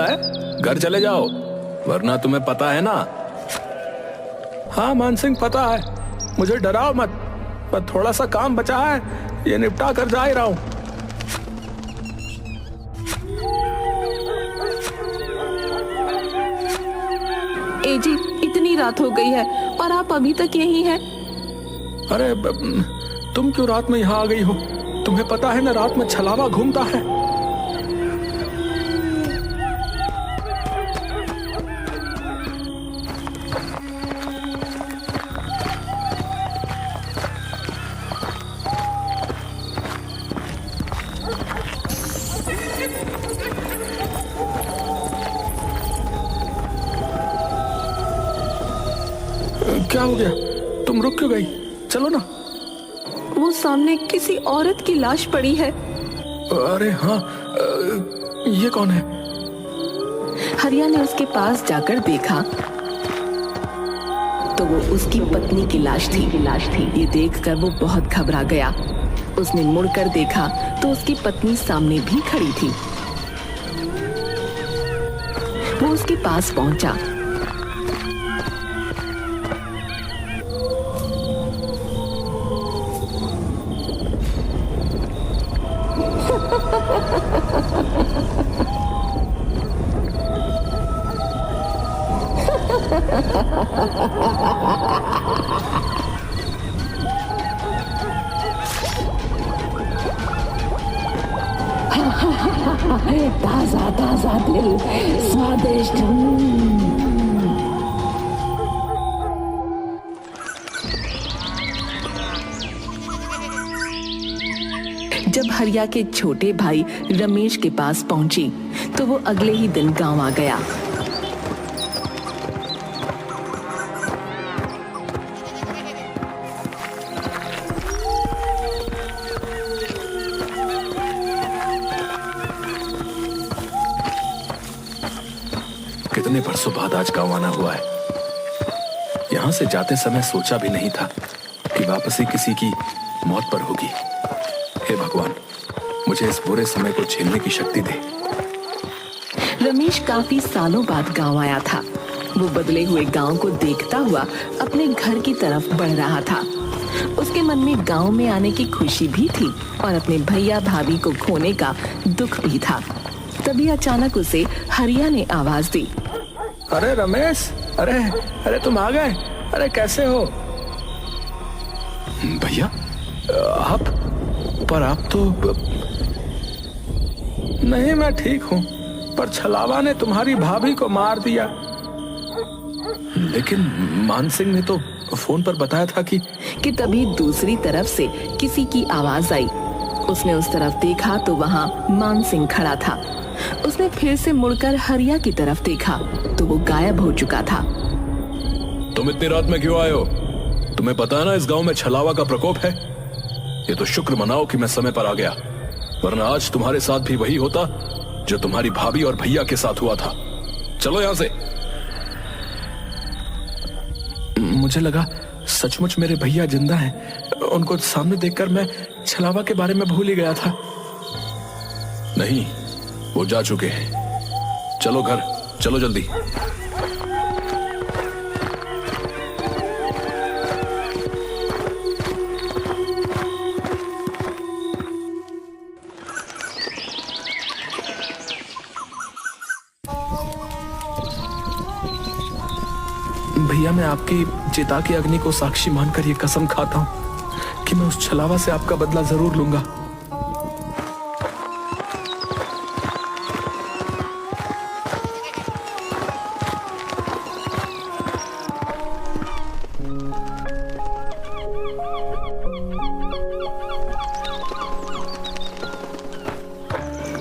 है, घर चले जाओ वरना तुम्हें पता है ना। हाँ मान सिंह पता है, मुझे डराओ मत, पर थोड़ा सा काम बचा है, ये निपटा कर जा ही रहा हूं। एजी, इतनी रात हो गई है और आप अभी तक यहीं हैं। अरे तुम क्यों रात में यहाँ आ गई हो? तुम्हें पता है ना रात में छलावा घूमता है। क्या हो गया? तुम रुक क्यों गई? चलो ना। वो सामने किसी औरत की लाश पड़ी है। अरे हाँ, ये कौन है? हरिया ने उसके पास जाकर देखा तो वो उसकी पत्नी की लाश थी। ये देखकर वो बहुत घबरा गया। उसने मुड़कर देखा तो उसकी पत्नी सामने भी खड़ी थी। वो उसके पास पहुंचा। ताजा ताजा दिल, स्वादिष्ट। जब हरिया के छोटे भाई रमेश के पास पहुंची तो वो अगले ही दिन गांव आ गया। कितने बरसों बाद आज गांव आना हुआ है। यहां से जाते समय सोचा भी नहीं था कि वापसी किसी की मौत पर होगी। हे भगवान, मुझे इस बुरे समय को झेलने की शक्ति दे। रमेश काफी सालों बाद गांव आया था। वो बदले हुए गांव को देखता हुआ अपने घर की तरफ बढ़ रहा था। उसके मन में गांव में आने की खुशी भी थी और अपने भैया भाभी को खोने का दुख भी था। तभी अचानक उसे हरिया ने आवाज दी। अरे रमेश, अरे तुम आ गए। अरे कैसे हो? भैया आप? पर आप तो नहीं, मैं ठीक हूँ, पर छलावा ने तुम्हारी भाभी को मार दिया। लेकिन मान सिंह ने तो फोन पर बताया था कि तभी दूसरी तरफ से किसी की आवाज आई। उसने उस तरफ देखा तो वहाँ मान सिंह खड़ा था। उसने फिर से मुड़कर हरिया की तरफ देखा तो वो गायब हो चुका था। तुम इतनी रात में क्यों आए हो? तुम्हें पता है ना इस गांव में छलावा का प्रकोप है। ये तो शुक्र मनाओ कि मैं समय पर आ गया, वरना आज तुम्हारे साथ भी वही होता जो तुम्हारी भाभी और भैया के साथ हुआ था। चलो यहां से। मुझे लगा सचमुच मेरे भैया जिंदा हैं। उनको सामने देखकर मैं छलावा के बारे में भूल ही गया था। नहीं, वो जा चुके हैं। चलो घर, चलो जल्दी। भैया, मैं आपकी चिता की अग्नि को साक्षी मानकर ये कसम खाता हूं कि मैं उस छलावा से आपका बदला जरूर लूंगा।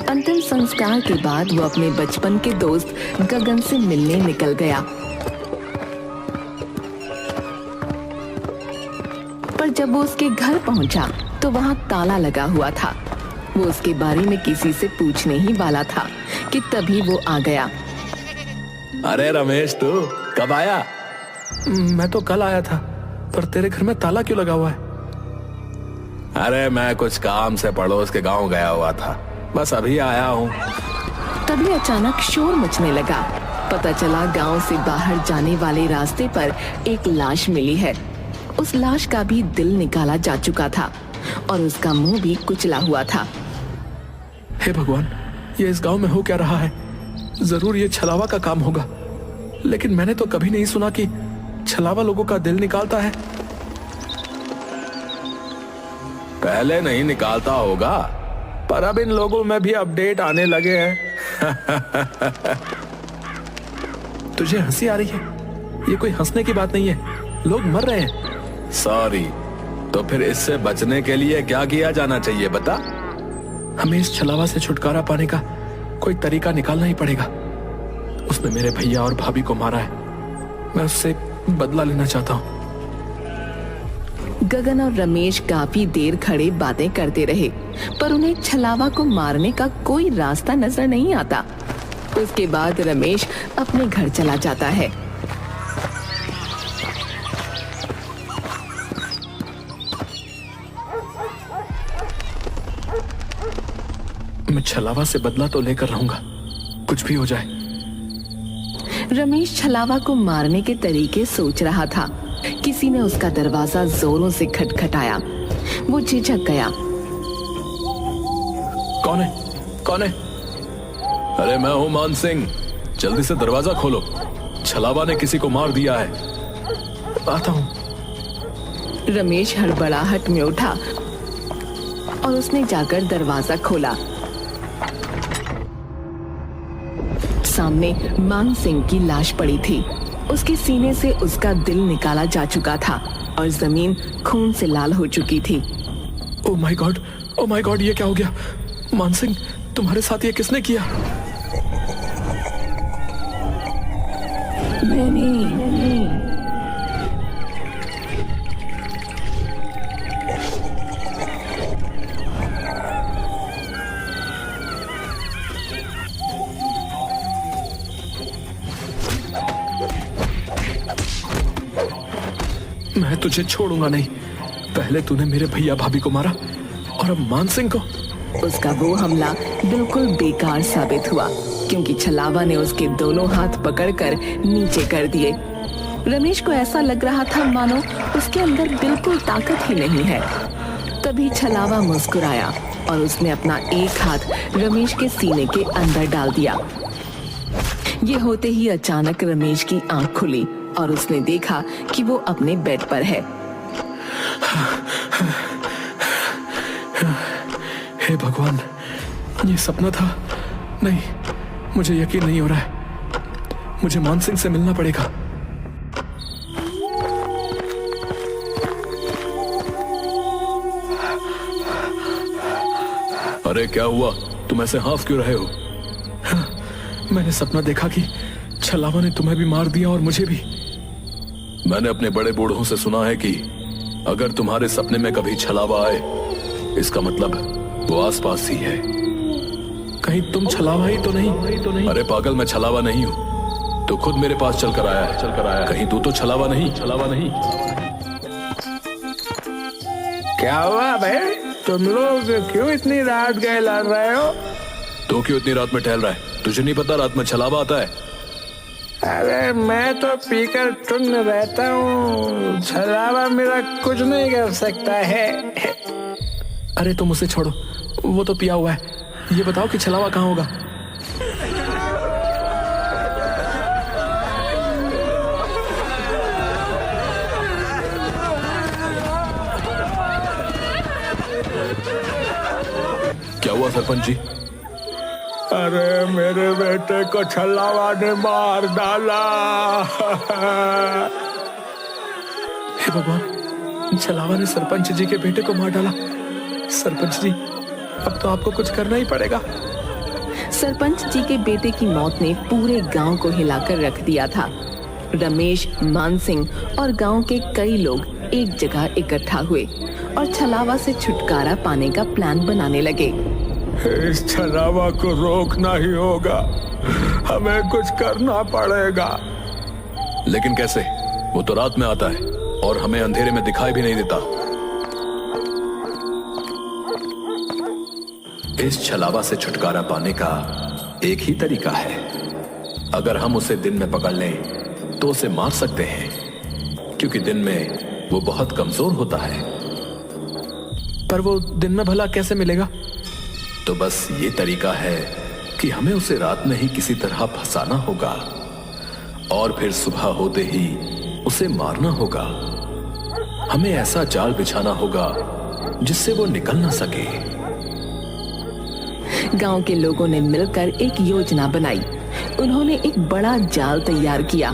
अंतिम संस्कार के बाद वो अपने बचपन के दोस्त गगन से मिलने निकल गया। पर जब वो उसके घर पहुंचा तो वहां ताला लगा हुआ था। वो उसके बारे में किसी से पूछने ही वाला था कि तभी वो आ गया। अरे रमेश, तू कब आया? मैं तो कल आया था, पर तेरे घर में ताला क्यों लगा हुआ है? अरे मैं कुछ काम से पड़ोस के गांव गया हुआ था, बस अभी आया हूँ। तभी अचानक शोर मचने लगा। पता चला गांव से बाहर जाने वाले रास्ते पर एक लाश मिली है। उस लाश का भी दिल निकाला जा चुका था और उसका मुंह भी कुचला हुआ था। हे भगवान, ये इस गांव में हो क्या रहा है? जरूर ये छलावा का काम होगा, लेकिन मैंने तो कभी नहीं सुना कि छलावा लोगों का दिल निकालता है। पहले नहीं निकालता होगा, पर अब इन लोगों में भी अपडेट आने लगे हैं। तुझे हंसी आ रही है? ये कोई हंसने की बात नहीं है, लोग मर रहे हैं। सॉरी, तो फिर इससे बचने के लिए क्या किया जाना चाहिए बता? हमें इस छलावा से छुटकारा पाने का कोई तरीका निकालना ही पड़ेगा। उसने मेरे भैया और भाभी को मारा है, मैं उससे बदला लेना चाहता हूँ। गगन और रमेश काफी देर खड़े बातें करते रहे, पर उन्हें छलावा को मारने का कोई रास्ता नजर नहीं आता। उसके बाद रमेश अपने घर चला जाता है। मैं छलावा से बदला तो लेकर रहूंगा, कुछ भी हो जाए। रमेश छलावा को मारने के तरीके सोच रहा था। किसी ने उसका दरवाजा जोरों से खटखटाया। वो झिझक गया। कौन है? कौन है? अरे मैं हूं मान सिंह, जल्दी से दरवाजा खोलो, छलावा ने किसी को मार दिया है। आता हूं। रमेश हड़बड़ाहट में उठा और उसने जाकर दरवाजा खोला। सामने मान सिंह की लाश पड़ी थी। उसके सीने से उसका दिल निकाला जा चुका था और जमीन खून से लाल हो चुकी थी। ओह माय गॉड, ये क्या हो गया? मान सिंह, तुम्हारे साथ ये किसने किया? नहीं। मैं तुझे छोड़ूंगा नहीं। पहले तूने मेरे भैया भाभी को मारा और अब मान सिंह को। उसका वो हमला बिल्कुल बेकार साबित हुआ, क्योंकि छलावा ने उसके दोनों हाथ पकड़कर नीचे कर दिए। रमेश को ऐसा लग रहा था मानो उसके अंदर बिल्कुल ताकत ही नहीं है। तभी छलावा मुस्कुराया और उसने अपना एक हाथ रमेश के सीने के अंदर डाल दिया। ये होते ही अचानक रमेश की आंख खुली और उसने देखा कि वो अपने बेड पर है। हे भगवान, ये सपना था? नहीं, मुझे यकीन नहीं हो रहा है। मुझे मान सिंह से मिलना पड़ेगा। अरे क्या हुआ? तुम ऐसे हाफ क्यों रहे हो? मैंने सपना देखा कि छलावा ने तुम्हें भी मार दिया और मुझे भी। मैंने अपने बड़े बूढ़ों से सुना है कि अगर तुम्हारे सपने में कभी छलावा आए, इसका मतलब वो आसपास ही है। कहीं तुम छलावा ही तो नहीं? अरे पागल, मैं छलावा नहीं हूँ। तो खुद मेरे पास चलकर आया है। कहीं तू तो छलावा नहीं? क्या हुआ भाई, तुम लोग क्यों इतनी रात गए लड़ रहे हो? तो क्यों इतनी रात में टहल रहा है? तुझे नहीं पता रात में छलावा आता है? अरे मैं तो पीकर टुन्न रहता हूँ, छलावा मेरा कुछ नहीं कर सकता है। अरे तुम उसे छोड़ो, वो तो पिया हुआ है। ये बताओ कि छलावा कहाँ होगा? क्या हुआ सरपंच जी? अरे मेरे बेटे को छलावा ने मार डाला। हे भगवान, छलावा ने सरपंच जी के बेटे को मार डाला। सरपंच जी, अब तो आपको कुछ करना ही पड़ेगा। सरपंच जी के बेटे की मौत ने पूरे गांव को हिलाकर रख दिया था। रमेश, मान सिंह और गांव के कई लोग एक जगह इकट्ठा हुए और छलावा से छुटकारा पाने का प्लान बनाने लगे। इस छलावा को रोकना ही होगा, हमें कुछ करना पड़ेगा। लेकिन कैसे? वो तो रात में आता है और हमें अंधेरे में दिखाई भी नहीं देता। इस छलावा से छुटकारा पाने का एक ही तरीका है। अगर हम उसे दिन में पकड़ लें तो उसे मार सकते हैं, क्योंकि दिन में वो बहुत कमजोर होता है। पर वो दिन में भला कैसे मिलेगा? तो बस ये तरीका है कि हमें उसे रात में ही किसी तरह फंसाना होगा और फिर सुबह होते ही उसे मारना होगा। हमें ऐसा जाल बिछाना होगा जिससे वो निकल ना सके। गांव के लोगों ने मिलकर एक योजना बनाई। उन्होंने एक बड़ा जाल तैयार किया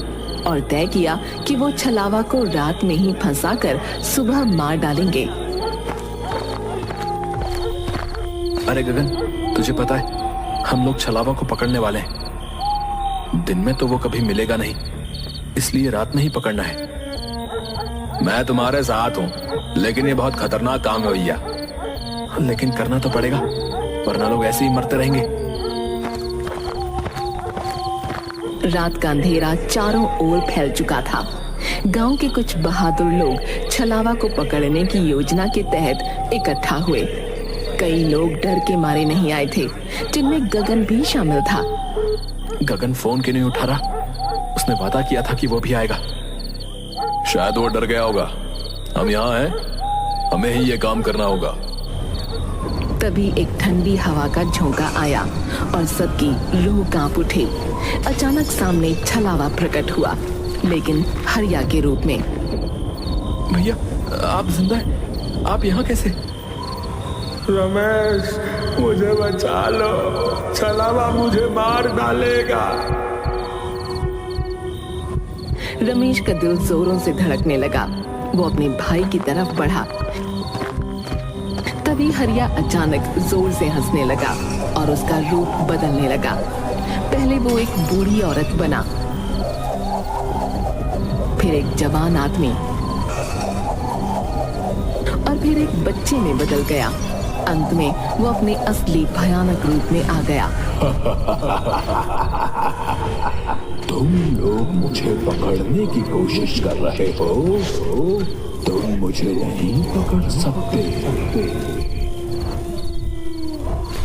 और तय किया कि वो छलावा को रात में ही फंसाकर सुबह मार डालेंगे। अरे गगन, तुझे पता है हम लोग छलावा को पकड़ने वाले हैं। दिन में तो वो कभी मिलेगा नहीं, इसलिए रात में ही पकड़ना है। मैं तुम्हारे साथ हूं, लेकिन ये बहुत खतरनाक काम है भैया। लेकिन करना तो पड़ेगा, वरना लोग ऐसे ही मरते रहेंगे। रात का अंधेरा चारों ओर फैल चुका था। गांव के कुछ बहादुर लोग छलावा को पकड़ने की योजना के तहत इकट्ठा हुए। कई लोग डर के मारे नहीं आए थे, जिनमें गगन भी शामिल था। गगन फोन क्यों नहीं उठा रहा? उसने वादा किया था कि वो भी आएगा। शायद वो डर गया होगा। हम यहाँ हैं, हमें ही ये काम करना होगा। तभी एक ठंडी हवा का झोंका आया और सबकी रूह कांप उठी। अचानक सामने छलावा प्रकट हुआ, लेकिन हरिया के रूप में। भैया, आप जिंदा हैं? आप यहाँ कैसे? रमेश, मुझे बचा लो, छलावा मुझे मार डालेगा। रमेश का दिल जोरों से धड़कने लगा। वो अपने भाई की तरफ बढ़ा। तभी हरिया अचानक जोर से हंसने लगा और उसका रूप बदलने लगा। पहले वो एक बूढ़ी औरत बना, फिर एक जवान आदमी और फिर एक बच्चे में बदल गया। अंत में वो अपने असली भयानक रूप में आ गया। तुम लोग मुझे पकड़ने की कोशिश कर रहे हो, तुम मुझे नहीं पकड़ सकते।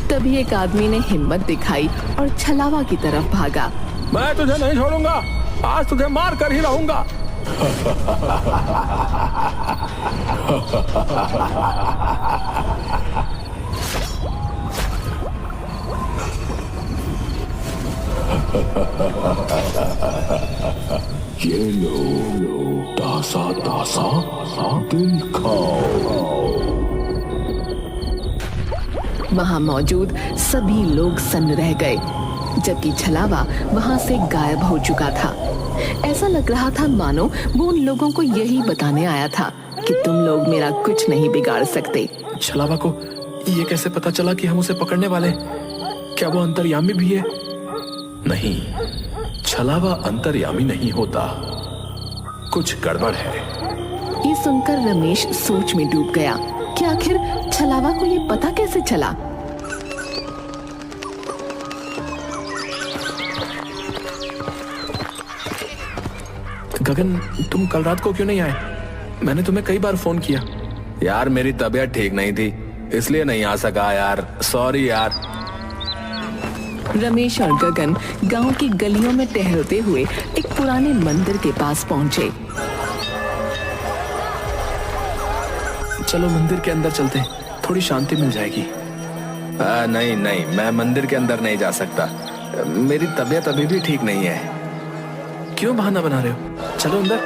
तभी एक आदमी ने हिम्मत दिखाई और छलावा की तरफ भागा। मैं तुझे नहीं छोड़ूंगा, आज तुझे मार कर ही रहूंगा। ये लो, तासा तासा दिल खाओ। वहां मौजूद सभी लोग सन्न रह गए, जबकि छलावा वहां से गायब हो चुका था। ऐसा लग रहा था मानो वो उन लोगों को यही बताने आया था कि तुम लोग मेरा कुछ नहीं बिगाड़ सकते। छलावा को ये कैसे पता चला कि हम उसे पकड़ने वाले हैं? क्या वो अंतर्यामी भी है? नहीं, छलावा अंतर्यामी नहीं होता, कुछ गड़बड़ है। ये सुनकर रमेश सोच में डूब गया कि आखिर छलावा को ये पता कैसे चला। गगन, तुम कल रात को क्यों नहीं आए? मैंने तुम्हें कई बार फोन किया। यार मेरी तबीयत ठीक नहीं थी, इसलिए नहीं आ सका यार, सॉरी यार। रमेश और गगन गांव की गलियों में टहलते हुए एक पुराने मंदिर के पास पहुंचे। चलो मंदिर के अंदर चलते हैं, थोड़ी शांति मिल जाएगी। नहीं नहीं, मैं मंदिर के अंदर नहीं जा सकता, मेरी तबीयत अभी भी ठीक नहीं है। क्यों बहाना बना रहे हो? चलो अंदर।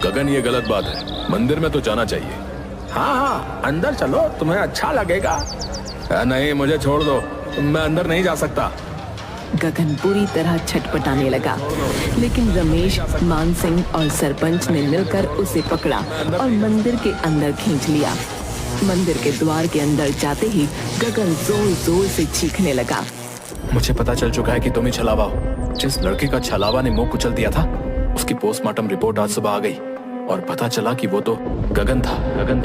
गगन, ये गलत बात है, मंदिर में तो जाना चाहिए। हाँ हाँ, अंदर चलो, तुम्हें अच्छा लगेगा। नहीं, मुझे छोड़ दो, मैं अंदर नहीं जा सकता। गगन बुरी तरह छटपटाने लगा, लेकिन रमेश, मान सिंह और सरपंच ने मिलकर उसे पकड़ा और मंदिर के अंदर खींच लिया। मंदिर के द्वार के अंदर जाते ही गगन जोर जोर से चीखने लगा। मुझे पता चल चुका है कि तुम ही छलावा हो। जिस लड़के का छलावा ने मुंह कुचल दिया था, उसकी पोस्टमार्टम रिपोर्ट आज सुबह आ गई और पता चला कि वो तो गगन था।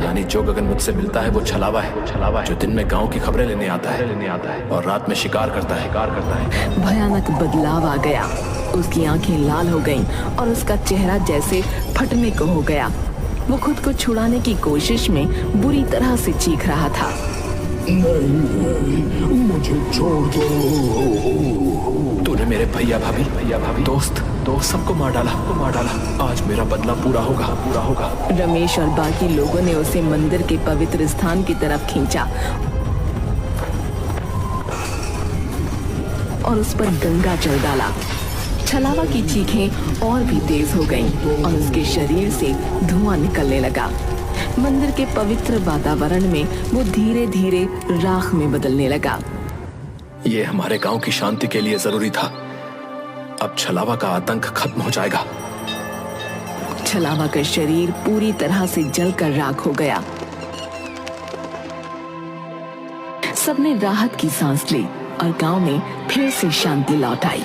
यानी जो गगन मुझसे मिलता है वो छलावा है, जो दिन में गांव की खबरें लेने आता है और रात में शिकार करता है। भयानक बदलाव आ गया। उसकी आंखें लाल हो गईं और उसका चेहरा जैसे फटने को हो गया। वो खुद को छुड़ाने की कोशिश में बुरी तरह से चीख रहा था। मुझे छोड़ दो। तूने मेरे भैया भाभी दोस्त सबको मार डाला आज मेरा बदला पूरा होगा। रमेश और बाकी लोगों ने उसे मंदिर के पवित्र स्थान की तरफ खींचा और उस पर गंगा जल डाला। छलावा की चीखें और भी तेज हो गईं और उसके शरीर से धुआं निकलने लगा। मंदिर के पवित्र वातावरण में वो धीरे धीरे राख में बदलने लगा। ये हमारे गांव की शांति के लिए जरूरी था। अब छलावा का आतंक खत्म हो जाएगा। छलावा का शरीर पूरी तरह से जलकर राख हो गया। सबने राहत की सांस ली और गांव में फिर से शांति लौट आई।